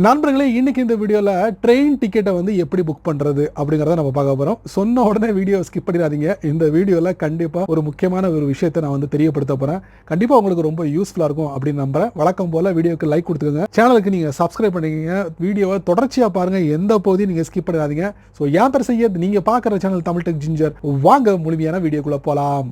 நண்பர்களே, இன்னைக்கு இந்த வீடியோவில் ட்ரெயின் டிக்கெட்டை வந்து எப்படி புக் பண்ணுறது அப்படிங்கிறத நம்ம பார்க்க போகிறோம். சொன்ன உடனே வீடியோ ஸ்கிப் பண்ணிடாதீங்க. இந்த வீடியோவில் கண்டிப்பாக ஒரு முக்கியமான ஒரு விஷயத்தை நான் வந்து தெரியப்படுத்த போகிறேன். கண்டிப்பாக உங்களுக்கு ரொம்ப யூஸ்ஃபுல்லாக இருக்கும் அப்படின்னு நம்புறேன். வழக்கம் போல் வீடியோக்கு லைக் கொடுத்துக்கோங்க, சேனலுக்கு நீங்கள் சப்ஸ்கிரைப் பண்ணிக்கோங்க, வீடியோவை தொடர்ச்சியாக பாருங்கள், எந்த பகுதியும் நீங்கள் ஸ்கிப் பண்ணிடாதீங்க. ஸோ ஏன் பேர் SYED, நீங்கள் பார்க்குற சேனல் தமிழ் டெக் ஜிஞ்சர். வாங்க முழுமையான வீடியோக்குள்ளே போகலாம்.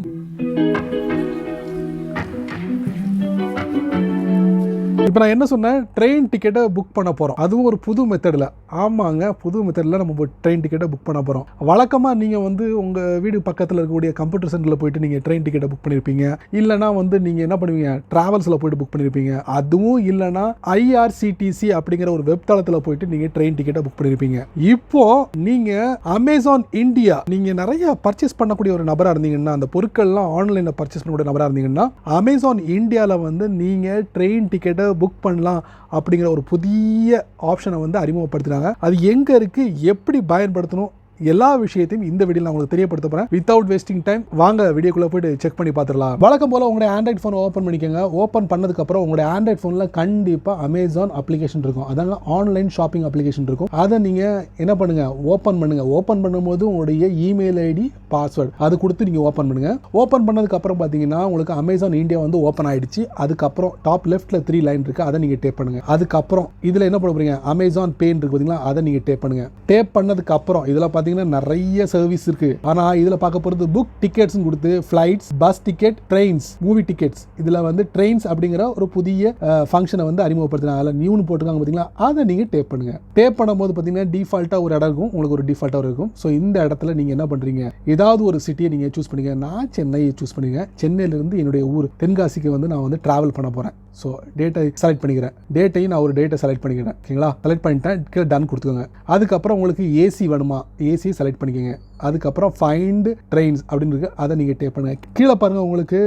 இப்போ நான் என்ன சொன்னேன், ட்ரெயின் டிக்கெட்டை புக் பண்ண போகிறோம். அதுவும் ஒரு புது மெத்தடில். ஆமாங்க, புது மெத்தடில் நம்ம ட்ரெயின் டிக்கெட்டை புக் பண்ண போகிறோம். வழக்கமாக நீங்கள் வந்து உங்கள் வீடு பக்கத்தில் இருக்கக்கூடிய கம்ப்யூட்டர் சென்டரில் போயிட்டு நீங்கள் ட்ரெயின் டிக்கெட்டை புக் பண்ணியிருப்பீங்க. இல்லைனா வந்து நீங்கள் என்ன பண்ணுவீங்க, ட்ராவல்ஸில் போயிட்டு புக் பண்ணியிருப்பீங்க. அதுவும் இல்லைனா IRCTC அப்படிங்கிற ஒரு வெப்தளத்தில் போயிட்டு நீங்கள் ட்ரெயின் டிக்கெட்டை புக் பண்ணியிருப்பீங்க. இப்போ நீங்கள் அமேசான் இந்தியா, நீங்கள் நிறைய பர்ச்சேஸ் பண்ணக்கூடிய ஒரு நபராக இருந்தீங்கன்னா, அந்த பொருட்கள்லாம் ஆன்லைனில் பர்ச்சேஸ் பண்ணக்கூடிய நபராக இருந்தீங்கன்னா, அமேசான் இந்தியாவில் வந்து நீங்கள் ட்ரெயின் டிக்கெட்டை புக் பண்ணலாம் அப்படிங்கிற ஒரு புதிய ஆப்ஷனை வந்து அறிமுகப்படுத்துறாங்க. அது எங்க இருக்கு, எப்படி பயன்படுத்தணும், எல்லா விஷயத்தையும் இந்த வீடியோல நான் உங்களுக்கு தெரியப்படுத்த போறேன். வித்தவுட் வேஸ்டிங் டைம் வாங்க வீடியோக்குள்ள போயிட்டு செக் பண்ணி பார்த்துடலாம். வழக்கம் போல உங்களுடைய ஆண்ட்ராய்ட் ஃபோன் ஓப்பன் பண்ணிக்கோங்க. ஓப்பன் பண்ணதுக்கு அப்புறம் உங்களுடைய ஆண்ட்ராய்ட் ஃபோன்ல கண்டிப்பா அமேசான் அப்ளிகேஷன் இருக்கும். அதாங்க ஆன்லைன் ஷாப்பிங் அப்ளிகேஷன் இருக்கும். அதை நீங்க என்ன பண்ணுங்க, ஓப்பன் பண்ணுங்க. ஓப்பன் பண்ணும்போது உங்களுடைய இமெயில் ஐடி, பாஸ்வேர்டு அது கொடுத்து நீங்க ஓப்பன் பண்ணுங்க. ஓப்பன் பண்ணதுக்கு அப்புறம் பாத்தீங்கன்னா உங்களுக்கு அமேசான் இந்தியா வந்து ஓப்பன் ஆயிடுச்சு. அதுக்கப்புறம் டாப் லெஃப்ட்ல 3 லைன் இருக்கு, அதை நீங்க டேப் பண்ணுங்க. அதுக்கப்புறம் இதுல என்ன பண்ண போறீங்க, அமேசான் பே இருக்கு பாத்தீங்களா, அதை நீங்க டேப் பண்ணுங்க. டேப் பண்ணதுக்கு அப்புறம் இதுல நிறைய சர்வீஸ் இருக்கு. ஆனா இதுல பார்க்க போறது புக் டிக்கெட்ஸ் கொடுத்து flights, bus ticket, trains, movie tickets. இதுல வந்து ட்ரெயின்ஸ் அப்படிங்கிற ஒரு புதிய ஃபங்க்ஷனை வந்து அறிமுகப்படுத்தினாங்க. அதுல நியூன்னு போட்டுருக்காங்க பாத்தீங்களா, அதை நீங்க டேப் பண்ணுங்க. டேப் பண்ணும்போது பாத்தீங்கன்னா டிஃபால்ட்டா ஒரு இடம் இருக்கும், உங்களுக்கு ஒரு டிஃபால்ட்டா இருக்கும். ஸோ இந்த இடத்துல நீங்க என்ன பண்றீங்க, ஏதாவது ஒரு சிட்டியை நீங்க சூஸ் பண்ணுங்க. நான் சென்னையை சூஸ் பண்ணுங்க. சென்னையில இருந்து என்னுடைய ஊர் தென்காசிக்கு வந்து நான் வந்து டிராவல் பண்ண போறேன். ஸோ டேட்டை செலக்ட் பண்ணிக்கிறேன். டேட்டையும் நான் ஒரு டேட்டை செலக்ட் பண்ணிக்கிறேன். ஓகேங்களா, செலக்ட் பண்ணிட்டேன். கீழே டன் கொடுத்துக்கோங்க. அதுக்கப்புறம் உங்களுக்கு ஏசி வேணுமா, ஏசி செலக்ட் பண்ணிக்கோங்க. அதுக்கப்புறம் ஃபைண்ட் ட்ரெயின்ஸ் அப்படின்னு இருக்கு, அதை நீங்கள் டேப் பண்ணுங்க. கீழே பாருங்க, உங்களுக்கு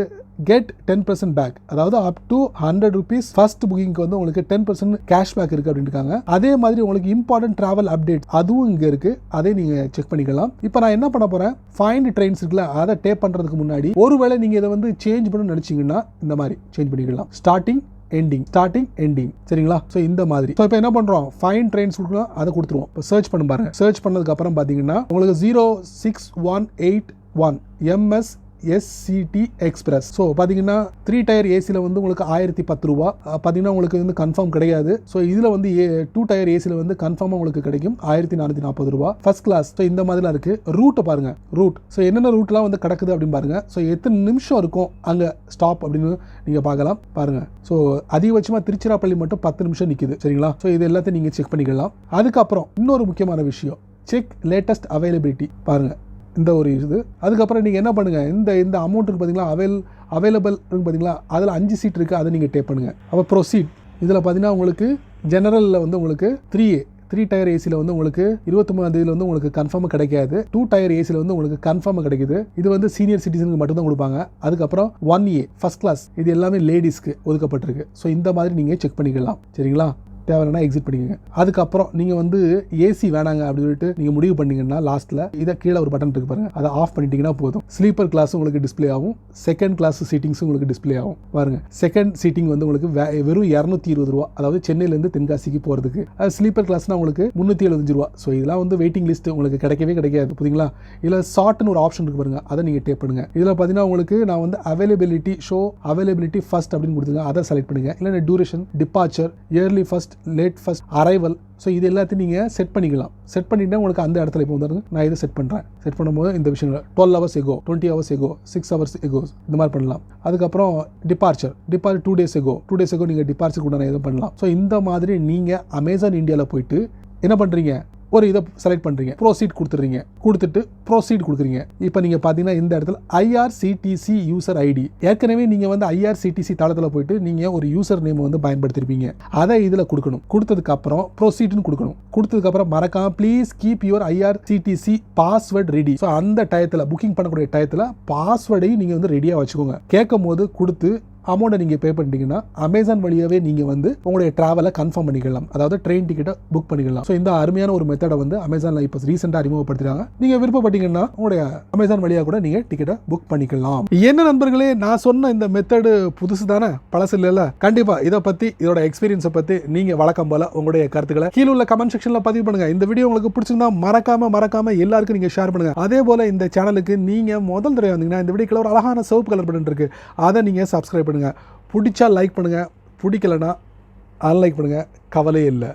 கெட் 10% பேக், அதாவது அப் டு 100 rupees ஃபர்ஸ்ட் புக்கிங்க்கு வந்து உங்களுக்கு 10% கேஷ்பேக் இருக்கு அப்படின்னு இருக்காங்க. அதே மாதிரி உங்களுக்கு இம்பார்ட்டன்ட் டிராவல் அப்டேட் அதுவும் இங்க இருக்கு, அதை நீங்க செக் பண்ணிக்கலாம். இப்போ நான் என்ன பண்ண போறேன், ஃபைண்ட் ட்ரெயின்ஸ் இருக்குல்ல, அதை டேப் பண்றதுக்கு முன்னாடி ஒருவேளை நீங்க இதை வந்து சேஞ்ச் பண்ணணும்னு நினைச்சீங்கன்னா இந்த மாதிரி சேஞ்ச் பண்ணிக்கலாம். ஸ்டார்டிங் எண்டிங் சரிங்களா. ஸோ இந்த மாதிரி. ஸோ இப்போ என்ன பண்றோம், ஃபைன் ட்ரெயின்ஸ் கொடுக்கலாம், அதை கொடுத்துருவோம். இப்போ சர்ச் பண்ண பாருங்க. சர்ச் பண்ணதுக்கு அப்புறம் பாத்தீங்கன்னா உங்களுக்கு 06181 MS SCT எக்ஸ்பிரஸ். ஸோ பார்த்தீங்கன்னா 3 டயர் ஏசியில் வந்து உங்களுக்கு 1010 ரூபா பார்த்தீங்கன்னா உங்களுக்கு வந்து கன்ஃபார்ம் கிடையாது. ஸோ இதில் வந்து 2 டயர் ஏசியில் வந்து கன்ஃபார்மாக உங்களுக்கு கிடைக்கும் 1440 ரூபா ஃபர்ஸ்ட் கிளாஸ். ஸோ இந்த மாதிரிலாம் இருக்குது. ரூட்டை பாருங்கள், ரூட். ஸோ என்னென்ன ரூட்லாம் வந்து கிடக்குது அப்படின்னு பாருங்கள். ஸோ எத்தனை நிமிஷம் இருக்கும் அங்கே ஸ்டாப் அப்படின்னு நீங்கள் பார்க்கலாம். பாருங்கள். ஸோ அதிகபட்சமாக திருச்சிராப்பள்ளி மட்டும் 10 நிமிஷம் நிற்குது. சரிங்களா. ஸோ இது எல்லாத்தையும் நீங்கள் செக் பண்ணிக்கலாம். அதுக்கப்புறம் இன்னொரு முக்கியமான விஷயம், செக் லேட்டஸ்ட் அவைலபிலிட்டி. பாருங்கள் இந்த ஒரு இது. அதுக்கப்புறம் நீங்கள் என்ன பண்ணுங்கள், இந்த அமௌண்ட் இருக்குது பார்த்தீங்களா, அவைலபிள் இருக்குது பார்த்தீங்களா, அதில் 5 சீட் இருக்குது, அதை நீங்கள் டேப் பண்ணுங்கள். அப்போ ப்ரொசீட். இதில் பார்த்தீங்கன்னா உங்களுக்கு ஜெனரலில் வந்து உங்களுக்கு 3 டயர் ஏசியில் வந்து உங்களுக்கு 23ஆம் தேதியில் வந்து உங்களுக்கு கன்ஃபார்மாக கிடைக்காது. 2 டயர் ஏசியில் வந்து உங்களுக்கு கன்ஃபார்மாக கிடைக்குது. இது வந்து சீனியர் சிட்டிசனுக்கு மட்டும் தான் கொடுப்பாங்க. அதுக்கப்புறம் 1A ஃபர்ஸ்ட் கிளாஸ், இது எல்லாமே லேடிஸ்க்கு ஒதுக்கப்பட்டிருக்கு. ஸோ இந்த மாதிரி நீங்கள் செக் பண்ணிக்கலாம். சரிங்களா. தேவைன்னா எக்ஸிட் பண்ணிக்கோங்க. அதுக்கப்புறம் நீங்கள் வந்து ஏசி வேணாங்க அப்படின்னு சொல்லிட்டு நீங்கள் முடிவு பண்ணீங்கன்னா லாஸ்ட்டில் இதை கீழே ஒரு பட்டன் இருக்கு பாருங்க, அதை ஆஃப் பண்ணிட்டீங்கன்னா போதும். ஸ்லீப்பர் கிளாஸும் உங்களுக்கு டிஸ்பிளே ஆகும், செகண்ட் கிளாஸ் சீட்டிங்ஸும் உங்களுக்கு டிஸ்பிளே ஆகும். பாருங்க, செகண்ட் சீட்டிங் வந்து உங்களுக்கு வெறும் 220 ரூபா, அதாவது சென்னையிலேருந்து தென்காசிக்கு போகிறதுக்கு. அது ஸ்லீப்பர் கிளாஸ்னா உங்களுக்கு 375 ரூபா. ஸோ இதெல்லாம் வந்து வெயிட்டிங் லிஸ்ட் உங்களுக்கு கிடைக்கவே கிடைக்காது. புரியுங்களா. இதில் ஷார்ட்னு ஒரு ஆப்ஷன் இருக்கு பாருங்க, அதை நீங்கள் டேப் பண்ணுங்க. இதில் பார்த்தீங்கன்னா உங்களுக்கு நான் வந்து அவைலபிலிட்டி அவைலபிலிட்டி ஃபர்ஸ்ட் அப்படின்னு கொடுத்துருங்க, அதை செலக்ட் பண்ணுங்க. இல்லை duration, departure, early first, late first, arrival. So இது எல்லாத்தையும் நீங்கள் செட் பண்ணிக்கலாம். செட் பண்ணிட்டு உங்களுக்கு அந்த இடத்துல இப்போ வந்து நான் இதை செட் பண்ணுறேன். செட் பண்ணும்போது இந்த விஷயங்கள் 12 hours echo, 20 hours echo, 6 hours echo, இந்த மாதிரி பண்ணலாம். அதுக்கப்புறம் டிபார்ச்சர் 2 days எகோ நீங்கள் டிபார்ச்சர் கூட எதுவும் பண்ணலாம். ஸோ இந்த மாதிரி நீங்கள் அமேசான் இந்தியாவில் போயிட்டு என்ன பண்ணுறீங்க, ஒரு இதை செலக்ட் பண்ணுறீங்க, ப்ரோசீட் கொடுத்துறீங்க, கொடுத்துட்டு ப்ரோசீட் கொடுக்குறீங்க. இப்போ நீங்கள் பார்த்தீங்கன்னா இந்த இடத்துல IRCTC யூசர் ஐடி, ஏற்கனவே நீங்கள் வந்து IRCTC தளத்தில் போயிட்டு நீங்கள் ஒரு யூசர் நேம் வந்து பயன்படுத்திருப்பீங்க, அதை இதில் கொடுக்கணும். கொடுத்ததுக்கு அப்புறம் ப்ரோசீட்னு கொடுக்கணும். கொடுத்ததுக்கப்புறம் மறக்காம please keep your IRCTC password ready. So அந்த டயத்தில் புக்கிங் பண்ணக்கூடிய டயத்தில் பாஸ்வேர்டையும் நீங்கள் வந்து ரெடியாக வச்சுக்கோங்க. கேட்கும் போது கொடுத்து அமௌண்ட்டை நீங்கள் பே பண்ணிட்டீங்கன்னா அமேசான் வழியாகவே நீங்கள் வந்து உங்களுடைய ட்ராவலை கன்ஃபார்ம் பண்ணிக்கலாம், அதாவது ட்ரெயின் டிக்கெட்டை புக் பண்ணிக்கலாம். ஸோ இந்த அருமையான ஒரு மெத்தடை வந்து அமேசானில் இப்போ ரீசெண்டாக அறிமுகப்படுத்துகிறாங்க. நீங்கள் விருப்பப்பட்டீங்கன்னா உங்களுடைய அமேசான் வழியாக கூட நீங்கள் டிக்கெட்டை புக் பண்ணிக்கலாம். என்ன நண்பர்களே, நான் சொன்ன இந்த மெத்தடு புதுசு தானே, பழசு இல்லைல்ல? கண்டிப்பாக இதை பற்றி, இதோட எக்ஸ்பீரியன்ஸை பற்றி நீங்கள் வழக்கம் போல உங்களுடைய கருத்துக்களை கீழே உள்ள கமெண்ட் செக்ஷனில் பதிவு பண்ணுங்க. இந்த வீடியோ உங்களுக்கு பிடிச்சிருந்தா மறக்காம எல்லாருக்கும் நீங்கள் ஷேர் பண்ணுங்க. அதே போல இந்த சேனலுக்கு நீங்கள் முதல் தடவை வந்தீங்கன்னா இந்த வீடியோக்குள்ள ஒரு அழகான சிவப்பு கலர் பட்டன் இருக்கு, அதை நீங்கள் சப்ஸ்கிரைப் பண்ணுங்க. பிடிச்சா லைக் பண்ணுங்க, பிடிக்கலனா அன்லைக் பண்ணுங்க, கவலையே இல்லை.